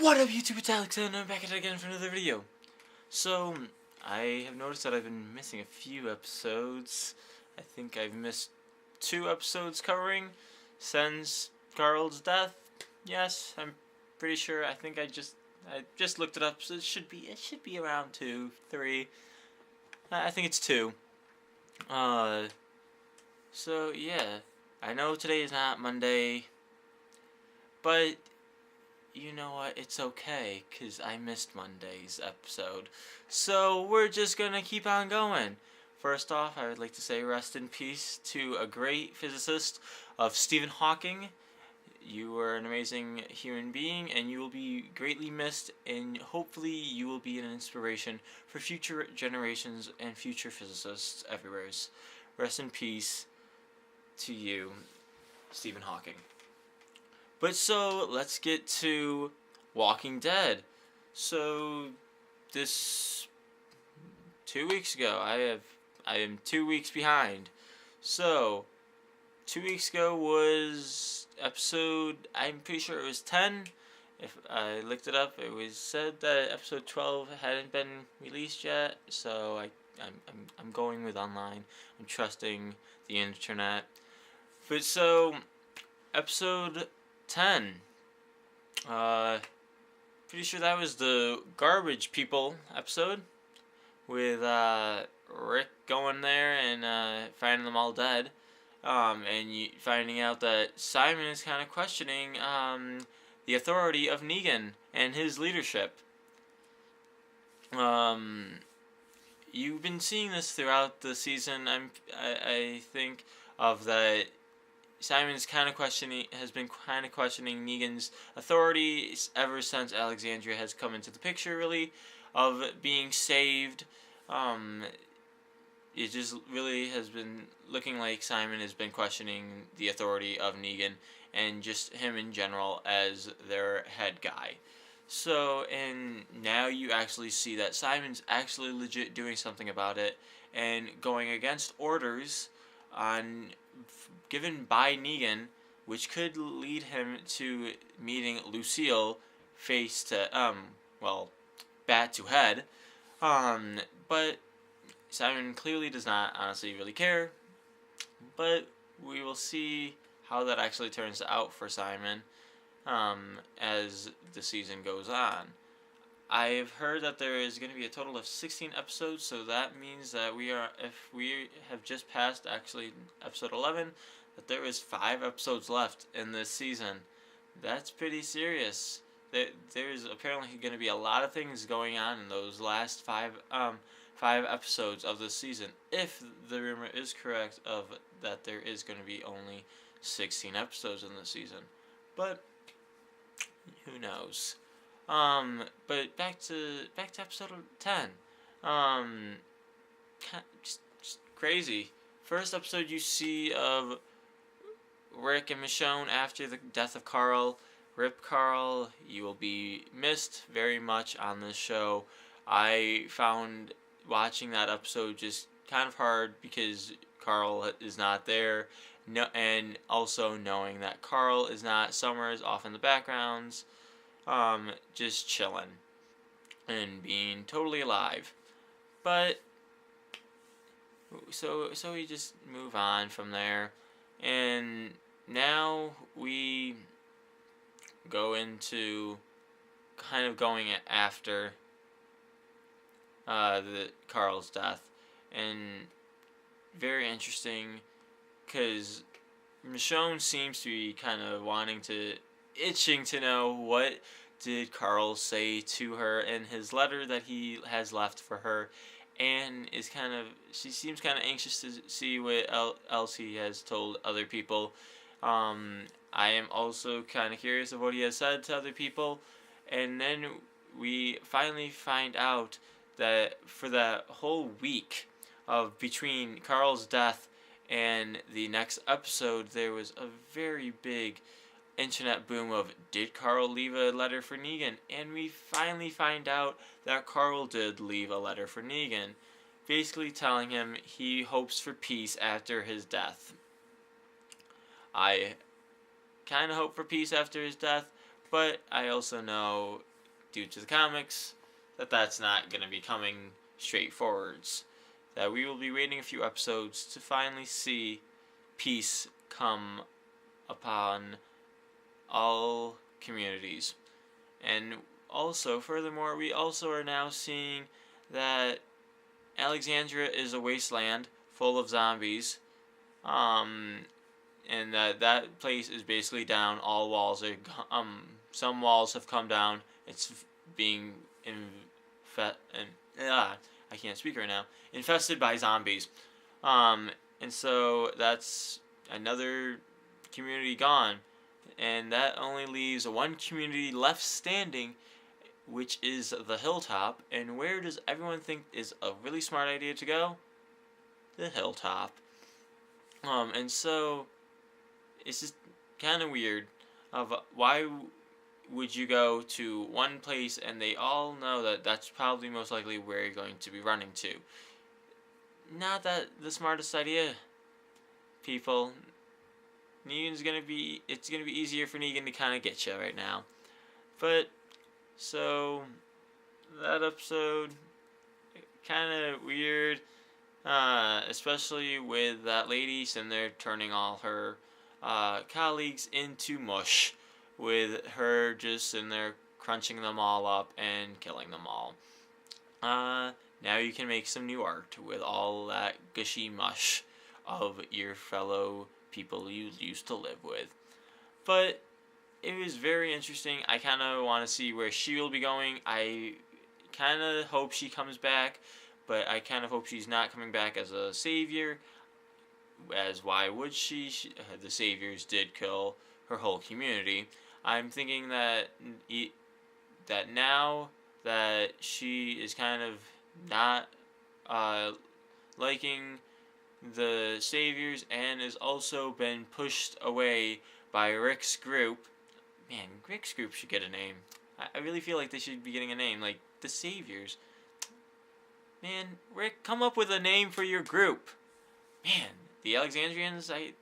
What up YouTube, it's Alexander, I'm back at it again for another video. So, I have noticed that I've been missing a few episodes. I think I've missed 2 episodes covering since Carl's death. Yes, I'm pretty sure. I think I just looked it up, so it should be around 2, 3. I think it's 2. So yeah, I know today is not Monday, but you know what, it's okay, because I missed Monday's episode. So we're just gonna keep on going. First off, I would like to say rest in peace to a great physicist of Stephen Hawking. You were an amazing human being, and you will be greatly missed, and hopefully you will be an inspiration for future generations and future physicists everywhere. Rest in peace to you, Stephen Hawking. But so, let's get to Walking Dead. So, this 2 weeks ago, I am 2 weeks behind. So, 2 weeks ago was episode, I'm pretty sure it was 10. If I looked it up, it was said that episode 12 hadn't been released yet. So I'm going with online. I'm trusting the internet. But so, episode 10. Pretty sure that was the Garbage People episode with Rick going there and finding them all dead. And finding out that Simon is kind of questioning the authority of Negan and his leadership. You've been seeing this throughout the season. I think of that. Simon's has been kind of questioning Negan's authority ever since Alexandria has come into the picture, really, of being saved. It just really has been looking like Simon has been questioning the authority of Negan and just him in general as their head guy. So, and now you actually see that Simon's actually legit doing something about it and going against orders given by Negan, which could lead him to meeting Lucille face to, bat to head. But Simon clearly does not honestly really care. But we will see how that actually turns out for Simon as the season goes on. I've heard that there is going to be a total of 16 episodes, so that means that if we have just passed actually episode 11, that there is 5 episodes left in this season. That's pretty serious. There's apparently going to be a lot of things going on in those last 5 episodes of this season, if the rumor is correct of that there is going to be only 16 episodes in this season. But who knows? But back to episode 10. Just crazy. First episode you see of Rick and Michonne after the death of Carl. Rip Carl, you will be missed very much on this show. I found watching that episode just kind of hard because Carl is not there. No, and also knowing that Carl is not, Summer is off in the backgrounds, just chilling and being totally alive. But so we just move on from there, and now we go into kind of going after the Carl's death, and very interesting because Michonne seems to be kind of itching to know what did Carl say to her in his letter that he has left for her, and she seems kind of anxious to see what else he has told other people. I am also kind of curious of what he has said to other people, and then we finally find out that for that whole week of between Carl's death and the next episode, there was a very big internet boom of, did Carl leave a letter for Negan? And we finally find out that Carl did leave a letter for Negan, basically telling him he hopes for peace after his death. I kind of hope for peace after his death, but I also know due to the comics, that's not going to be coming straightforwards. That we will be waiting a few episodes to finally see peace come upon all communities. And also, furthermore, we also are now seeing that Alexandria is a wasteland full of zombies. And that place is basically down. All walls are some walls have come down. It's being I can't speak right now. Infested by zombies. And so that's another community gone, and that only leaves one community left standing, which is the Hilltop. And where does everyone think is a really smart idea to go? The Hilltop. And so it's just kind of weird. Of why would you go to one place and they all know that that's probably most likely where you're going to be running to? Not that the smartest idea, people. It's gonna be easier for Negan to kind of get you right now. But so that episode kind of weird, especially with that lady sitting there turning all her colleagues into mush, with her just sitting there crunching them all up and killing them all. Now you can make some new art with all that gushy mush of your fellow people you used to live with. But it was very interesting. I kind of want to see where she will be going. I kind of hope she comes back, but I kind of hope she's not coming back as a savior, as why would she? The saviors did kill her whole community. I'm thinking that now that she is kind of not liking the saviors and has also been pushed away by Rick's group. Man, Rick's group should get a name. I really feel like they should be getting a name, like the saviors. Man, Rick, come up with a name for your group. Man, the Alexandrians, I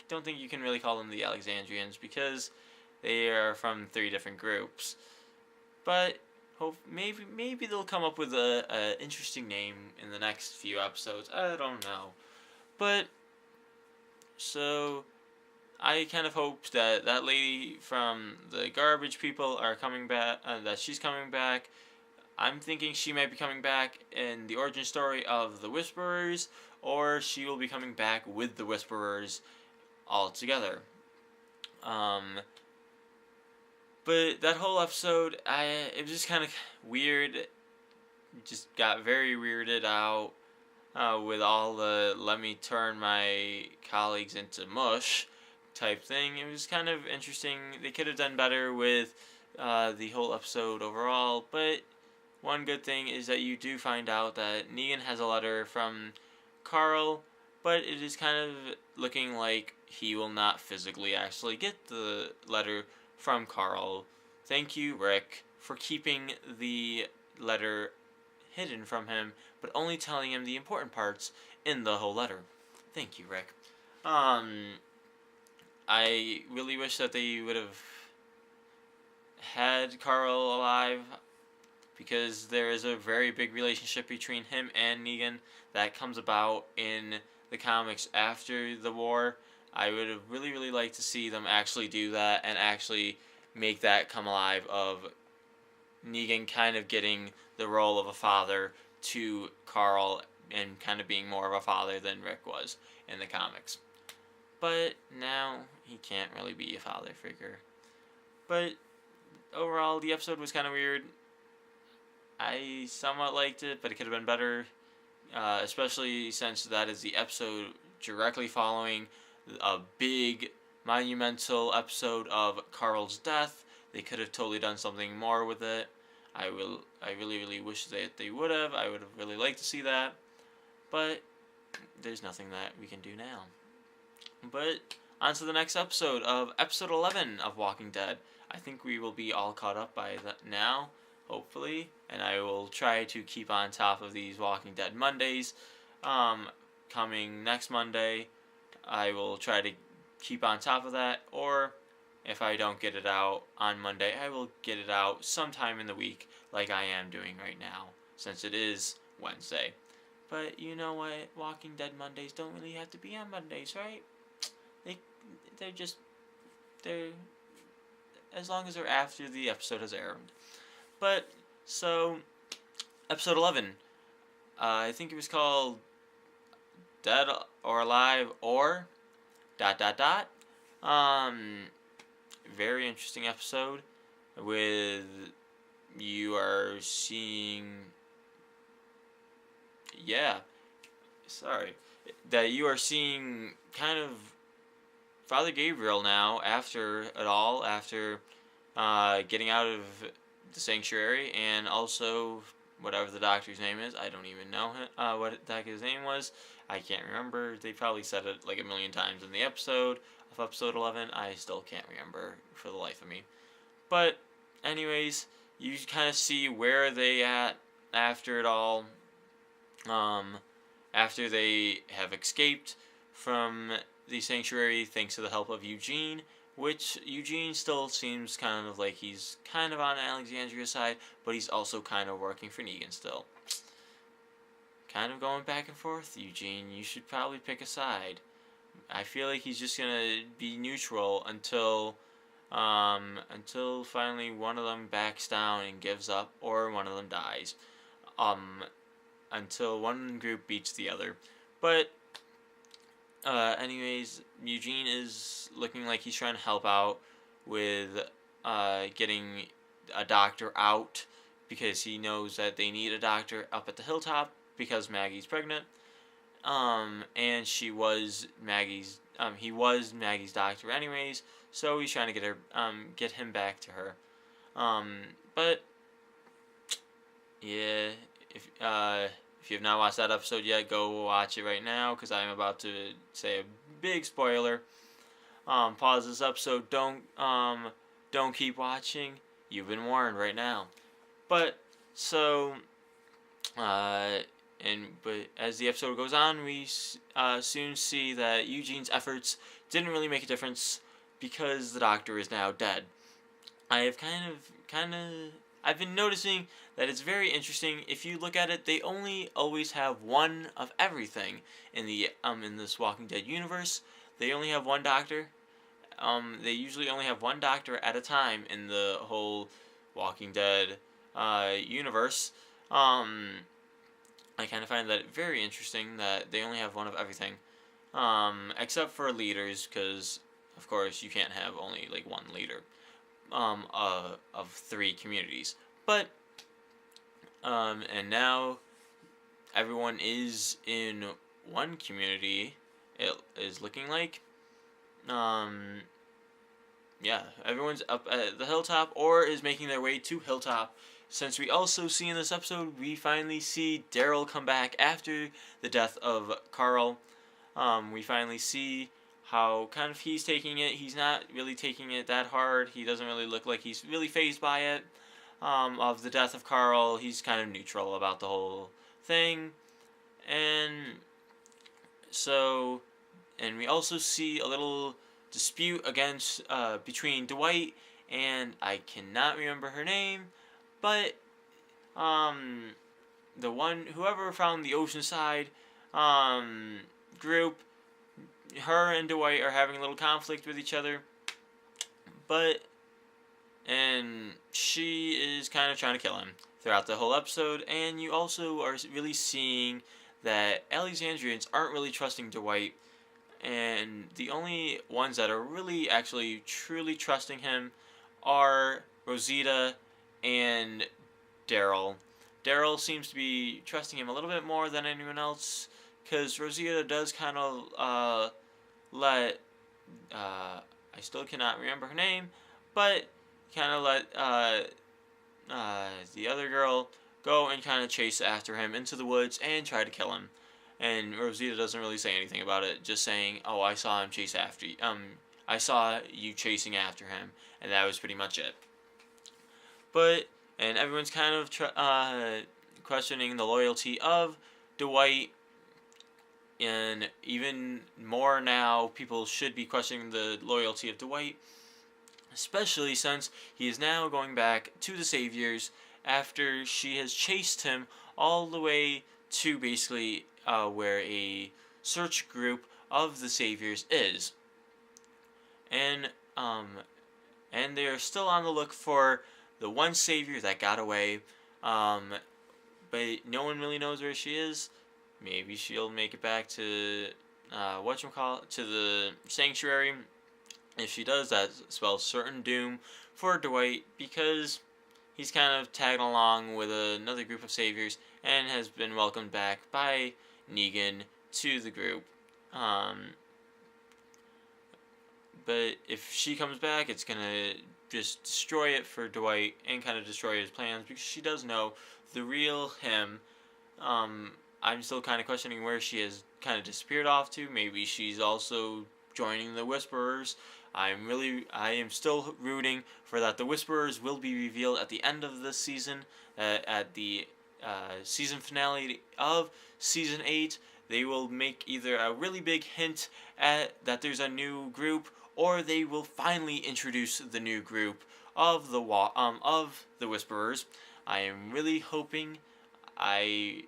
don't think you can really call them the Alexandrians because they are from 3 different groups. But maybe they'll come up with a interesting name in the next few episodes. I don't know. But so I kind of hope that that lady from the garbage people are coming back, that she's coming back. I'm thinking she might be coming back in the origin story of the Whisperers, or she will be coming back with the Whisperers all together. But that whole episode, it was just kind of weird. Just got very weirded out with all the let me turn my colleagues into mush type thing. It was kind of interesting. They could have done better with the whole episode overall, but one good thing is that you do find out that Negan has a letter from Carl, but it is kind of looking like he will not physically actually get the letter from Carl. Thank you, Rick, for keeping the letter hidden from him, but only telling him the important parts in the whole letter. Thank you, Rick. I really wish that they would have had Carl alive, because there is a very big relationship between him and Negan that comes about in the comics after the war. I would have really, really liked to see them actually do that and actually make that come alive, of Negan kind of getting the role of a father to Carl and kind of being more of a father than Rick was in the comics. But now he can't really be a father figure. But overall, the episode was kind of weird. I somewhat liked it, but it could have been better, especially since that is the episode directly following a big, monumental episode of Carl's death. They could have totally done something more with it. I really, really wish that they would have. I would have really liked to see that, but there's nothing that we can do now. But on to the next episode of episode 11 of Walking Dead. I think we will be all caught up by that now, hopefully, and I will try to keep on top of these Walking Dead Mondays. Coming next Monday, I will try to keep on top of that, or if I don't get it out on Monday, I will get it out sometime in the week, like I am doing right now, since it is Wednesday. But you know what? Walking Dead Mondays don't really have to be on Mondays, right? They, they're just, they're, as long as they're after the episode has aired. But, so, episode 11. I think it was called Dead or Alive or ... Very interesting episode with you are seeing that you are seeing kind of Father Gabriel now after it all, after getting out of the sanctuary, and also whatever the doctor's name is. I don't even know what the heck his name was. I can't remember. They probably said it like a million times in the episode of episode 11. I still can't remember for the life of me. But anyways, you kind of see where they at after it all. After they have escaped from the sanctuary thanks to the help of Eugene, which Eugene still seems kind of like he's kind of on Alexandria's side, but he's also kind of working for Negan still. Kind of going back and forth, Eugene. You should probably pick a side. I feel like he's just gonna be neutral until finally one of them backs down and gives up, or one of them dies. Until one group beats the other. But anyways, Eugene is looking like he's trying to help out with getting a doctor out, because he knows that they need a doctor up at the hilltop because Maggie's pregnant. And he was Maggie's doctor anyways, so he's trying to get him back to her. But yeah, if you have not watched that episode yet, go watch it right now, because I'm about to say a big spoiler. Pause this episode. Don't keep watching. You've been warned right now. But so, but as the episode goes on, we soon see that Eugene's efforts didn't really make a difference because the doctor is now dead. I've been noticing that it's very interesting. If you look at it, they only always have one of everything in the in this Walking Dead universe. They only have one doctor. They usually only have one doctor at a time in the whole Walking Dead universe. I kind of find that very interesting that they only have one of everything, except for leaders, because of course you can't have only like one leader of 3 communities. But and now everyone is in one community. It is looking like. Yeah, everyone's up at the hilltop or is making their way to hilltop. Since we also see in this episode, we finally see Daryl come back after the death of Carl. We finally see how kind of he's taking it. He's not really taking it that hard. He doesn't really look like he's really fazed by it. Of the death of Carl, he's kind of neutral about the whole thing. And so, and we also see a little dispute between Dwight and I cannot remember her name, but whoever found the Oceanside group, her and Dwight are having a little conflict with each other, and she is kind of trying to kill him throughout the whole episode. And you also are really seeing that Alexandrians aren't really trusting Dwight, and the only ones that are really actually truly trusting him are Rosita and Daryl. Daryl seems to be trusting him a little bit more than anyone else, because Rosita does kind of let I still cannot remember her name, but kind of let the other girl go and kind of chase after him into the woods and try to kill him. And Rosita doesn't really say anything about it, just saying, "Oh, I saw him chase after you. I saw you chasing after him," and that was pretty much it. And everyone's kind of questioning the loyalty of Dwight, and even more now, people should be questioning the loyalty of Dwight, especially since he is now going back to the Saviors after she has chased him all the way to basically where a search group of the Saviors is. And um, and they are still on the look for the one Savior that got away. Um, but no one really knows where she is. Maybe she'll make it back to to the sanctuary. If she does, that spells certain doom for Dwight because he's kind of tagging along with another group of saviors and has been welcomed back by Negan to the group. Um, but if she comes back, it's gonna just destroy it for Dwight and kind of destroy his plans because she does know the real him. Um, I'm still kind of questioning where she has kind of disappeared off to. Maybe she's also joining the Whisperers. I am still rooting for that. The Whisperers will be revealed at the end of this season, at the season finale of season 8. They will make either a really big hint at that there's a new group, or they will finally introduce the new group of the Whisperers. I am really hoping. I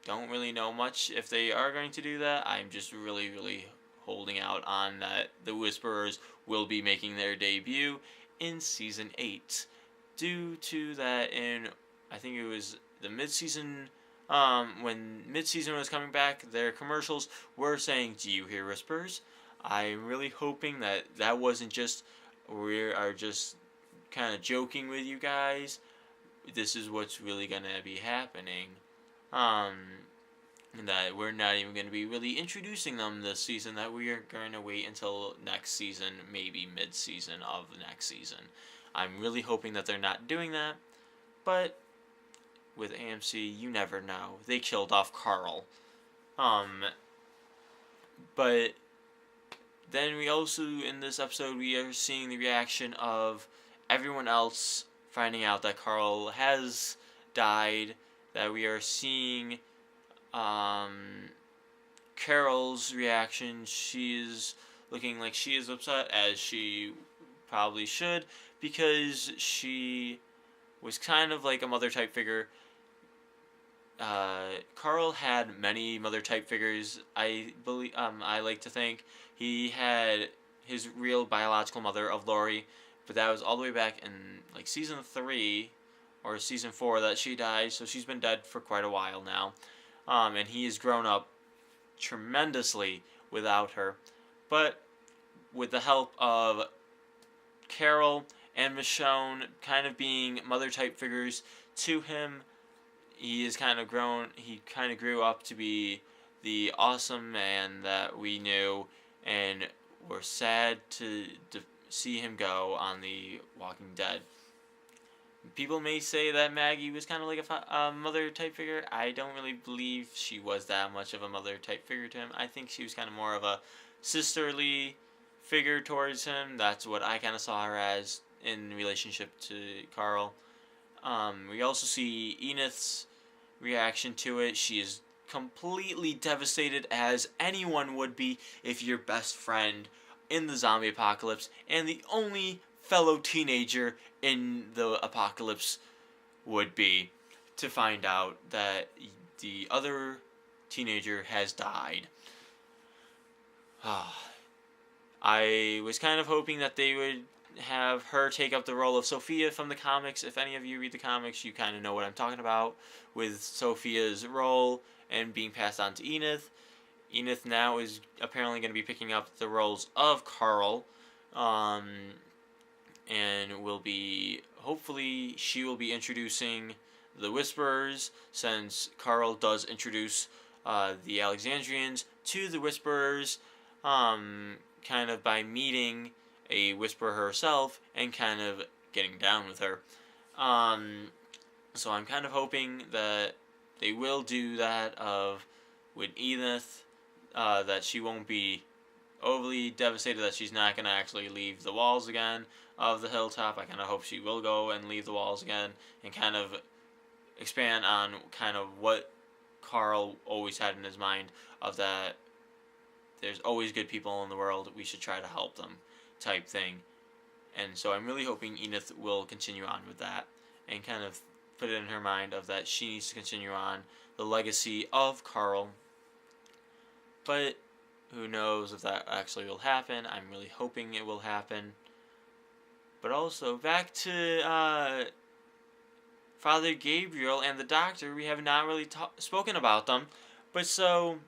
don't really know much if they are going to do that. I'm just really holding out on that the Whisperers will be making their debut in season 8. Due to that, I think it was the mid-season, when mid-season was coming back, their commercials were saying, "Do you hear whispers?" I'm really hoping that that wasn't just, we are just kind of joking with you guys. This is what's really going to be happening. Um, that we're not even going to be really introducing them this season, that we are going to wait until next season, maybe mid-season of the next season. I'm really hoping that they're not doing that, but with AMC, you never know. They killed off Carl. But then we also, in this episode, we are seeing the reaction of everyone else finding out that Carl has died, that we are seeing Carol's reaction. She's looking like she is upset, as she probably should, because she was kind of like a mother type figure. Carl had many mother type figures. I believe, I like to think he had his real biological mother of Lori, but that was all the way back in like season 3 or season 4 that she died. So she's been dead for quite a while now. And he has grown up tremendously without her. But with the help of Carol and Michonne kind of being mother type figures to him, he kind of grew up to be the awesome man that we knew, and we're sad to see him go on The Walking Dead. People may say that Maggie was kind of like a mother type figure. I don't really believe she was that much of a mother type figure to him. I think she was kind of more of a sisterly figure towards him. That's what I kind of saw her as in relationship to Carl. We also see Enith's reaction to it. She is completely devastated, as anyone would be if your best friend in the zombie apocalypse and the only fellow teenager in the apocalypse would be, to find out that the other teenager has died. I was kind of hoping that they would have her take up the role of Sophia from the comics. If any of you read the comics, you kind of know what I'm talking about with Sophia's role and being passed on to Enith. Enith now is apparently going to be picking up the roles of Carl, and hopefully she will be introducing the Whisperers, since Carl does introduce the Alexandrians to the Whisperers, kind of by meeting a Whisperer herself and kind of getting down with her. So I'm kind of hoping that they will do that with Enith, that she won't be overly devastated that she's not going to actually leave the walls again of the hilltop. I kind of hope she will go and leave the walls again and kind of expand on kind of what Carl always had in his mind, of that there's always good people in the world, we should try to help them type thing. And so I'm really hoping Enid will continue on with that and kind of put it in her mind of that she needs to continue on the legacy of Carl. But who knows if that actually will happen. I'm really hoping it will happen. But also, back to Father Gabriel and the Doctor. We have not really spoken about them. But so,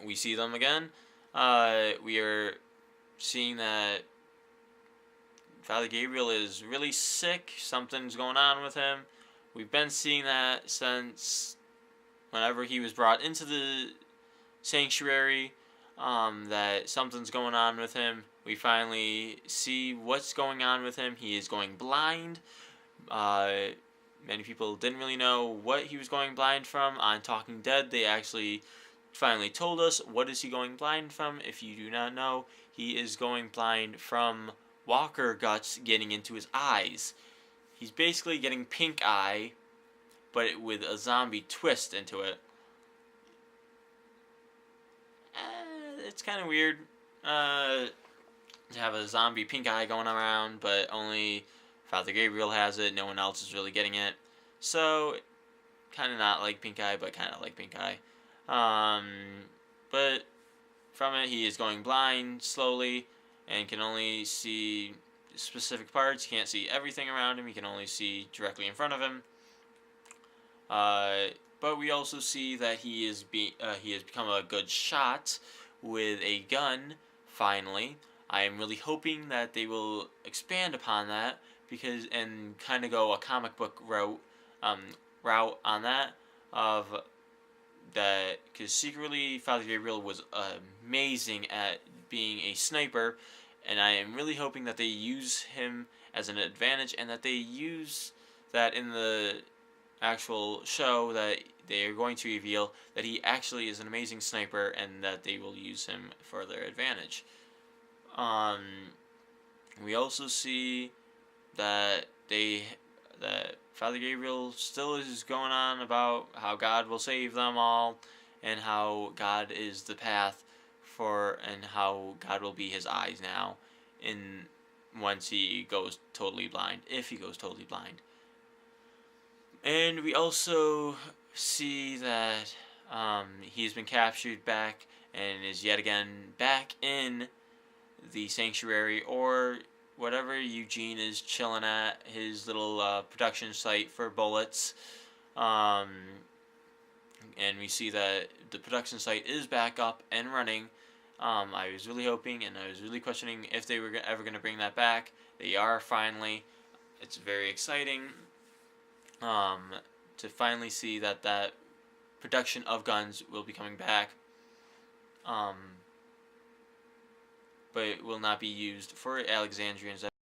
we see them again. We are seeing that Father Gabriel is really sick. Something's going on with him. We've been seeing that since whenever he was brought into the sanctuary, that something's going on with him. We finally see what's going on with him. He is going blind. Many people didn't really know what he was going blind from. On Talking Dead, they actually finally told us what is he going blind from. If you do not know, he is going blind from walker guts getting into his eyes. He's basically getting pink eye, but with a zombie twist into it. It's kind of weird to have a zombie pink eye going around, but only Father Gabriel has it. No one else is really getting it. So, kind of not like pink eye, but kind of like pink eye. But from it, he is going blind slowly and can only see specific parts. He can't see everything around him. He can only see directly in front of him. But we also see that he has become a good shot with a gun. Finally, I am really hoping that they will expand upon that and kind of go a comic book route on that of that, because secretly Father Gabriel was amazing at being a sniper, and I am really hoping that they use him as an advantage and that they use that in the actual show, that they are going to reveal that he actually is an amazing sniper and that they will use him for their advantage. We also see that Father Gabriel still is going on about how God will save them all and how God is the path and how God will be his eyes now once he goes totally blind, if he goes totally blind. And we also see that he's been captured back and is yet again back in the sanctuary, or whatever Eugene is chilling at, his little production site for bullets. And we see that the production site is back up and running. I was really hoping and I was really questioning if they were ever going to bring that back. They are finally. It's very exciting to finally see that production of guns will be coming back. But it will not be used for Alexandrians